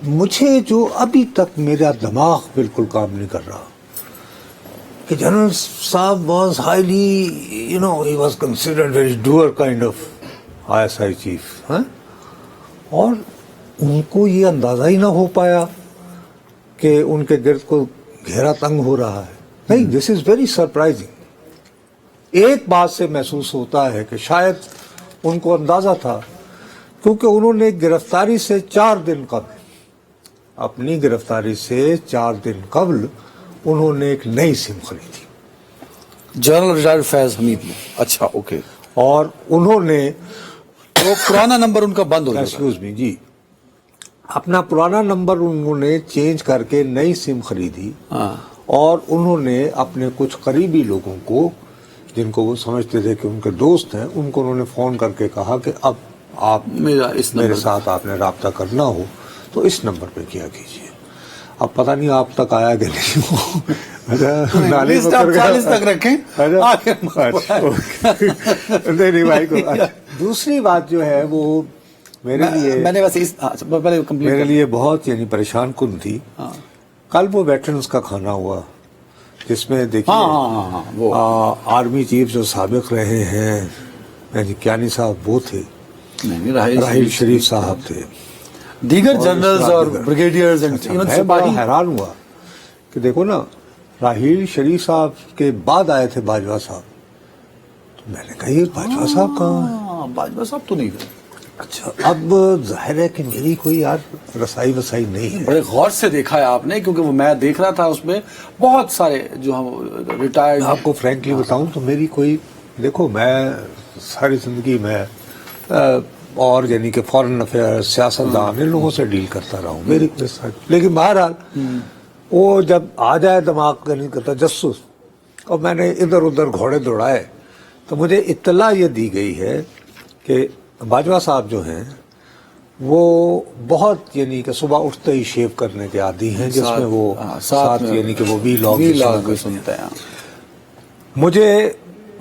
مجھے جو ابھی تک میرا دماغ بالکل کام نہیں کر رہا کہ جنرل صاحب was highly he was considered very doer kind of ISI chief, اور ان کو یہ اندازہ ہی نہ ہو پایا کہ ان کے گرد کو گھیرا تنگ ہو رہا ہے. نہیں، دس از ویری سرپرائزنگ. ایک بات سے محسوس ہوتا ہے کہ شاید ان کو اندازہ تھا، کیونکہ انہوں نے گرفتاری سے 4 دن قبل، اپنی گرفتاری سے 4 دن قبل انہوں نے ایک نئی سم خریدی، جنرل ریٹائرڈ فیض حمید نے. اچھا، اوکے. اور انہوں نے تو پرانا نمبر ان کا بند ہو گیا. ایکسکیوز می جی، اپنا پرانا نمبر انہوں نے چینج کر کے نئی سم خریدی، اور انہوں نے اپنے کچھ قریبی لوگوں کو، جن کو وہ سمجھتے تھے کہ ان کے دوست ہیں، ان کو انہوں نے فون کر کے کہا کہ اب آپ میرے ساتھ آپ نے رابطہ کرنا ہو تو اس نمبر پہ کیا کیجیے. اب پتہ نہیں آپ تک آیا کہ نہیں وہ نالے میں کر گیا. 40 تک رکھیں. نہیں بھائی کو. دوسری بات جو ہے وہ میرے لیے بہت بہت پریشان کن تھی. کل وہ ویٹرنز کا کھانا ہوا، جس میں دیکھیے آرمی چیف جو سابق رہے ہیں کیانی صاحب وہ تھے، راحیل شریف صاحب تھے، دیگر جنرلز اور بریگیڈیئرز. میں بڑا حیران ہوا کہ دیکھو نا، راحیل شریف صاحب کے بعد آئے تھے باجوہ صاحب. تو میں نے کہا یہ باجوہ صاحب کہاں ہیں؟ باجوہ صاحب تو نہیں تھے. اچھا، اب ظاہر ہے کہ میری کوئی رسائی وسائی نہیں ہے. بڑے غور سے دیکھا ہے آپ نے، کیونکہ وہ میں دیکھ رہا تھا اس میں بہت سارے جو ہم ریٹائرڈ. آپ کو فرینکلی بتاؤں تو میری کوئی، دیکھو میں ساری زندگی میں اور کہ فورن افیئر، سیاستدان، ان لوگوں سے ڈیل کرتا رہا ہوں، میری کوئی ساتھ. لیکن بہرحال وہ جب آ جائے دماغ کا نہیں کرتا تجسس، اور میں نے ادھر ادھر گھوڑے دوڑائے تو مجھے اطلاع یہ دی گئی ہے کہ باجوہ صاحب جو ہیں وہ بہت کہ صبح اٹھتے ہی شیو کرنے کے عادی ہیں، جس میں وہ ساتھ کہ وہ وی لاگ سنتے ہیں. مجھے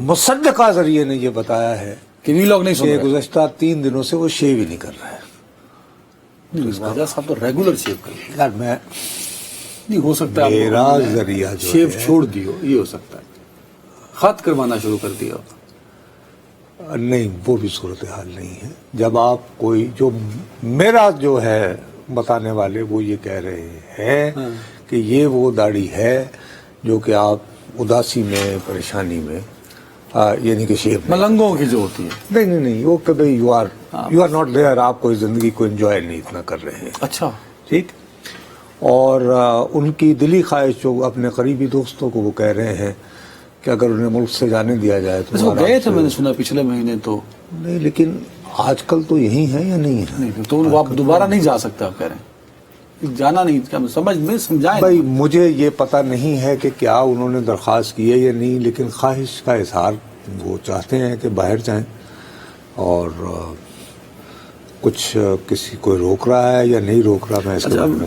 مصدقہ ذریعے نے یہ بتایا ہے کہ وی لاگ نہیں سن رہے، گزشتہ 3 دنوں سے وہ شیو ہی نہیں کر رہا ہے. باجوہ صاحب تو ریگولر شیو کر رہے ہیں. یار میں نہیں ہو سکتا میرا ذریعہ جو شیو چھوڑ دیو، یہ ہو سکتا ہے خط کروانا شروع کر دیا. نہیں، وہ بھی صورتحال نہیں ہے. جب آپ کوئی جو میرا جو ہے بتانے والے وہ یہ کہہ رہے ہیں کہ یہ وہ داڑھی ہے جو کہ آپ اداسی میں، پریشانی میں کہ شیپ ملنگوں کی جو ہوتی ہے. نہیں وہ کبھی یو آر ناٹ دیئر، آپ کوئی زندگی کو انجوائے نہیں اتنا کر رہے ہیں. اچھا، ٹھیک. اور ان کی دلی خواہش جو اپنے قریبی دوستوں کو وہ کہہ رہے ہیں کہ اگر انہیں ملک سے جانے دیا جائے تو گئے تھے، میں نے سنا پچھلے مہینے. تو نہیں، لیکن آج کل تو یہی ہے یا نہیں ہے؟ تو آپ دوبارہ نہیں جا سکتے، آپ کہہ رہے ہیں جانا نہیں. کیا سمجھ میں سمجھائیں بھائی، مجھے یہ پتہ نہیں ہے کہ کیا انہوں نے درخواست کی ہے یا نہیں، لیکن خواہش کا اظہار وہ چاہتے ہیں کہ باہر جائیں. اور کچھ کسی کوئی روک رہا ہے یا نہیں روک رہا، میں اس کے بارے میں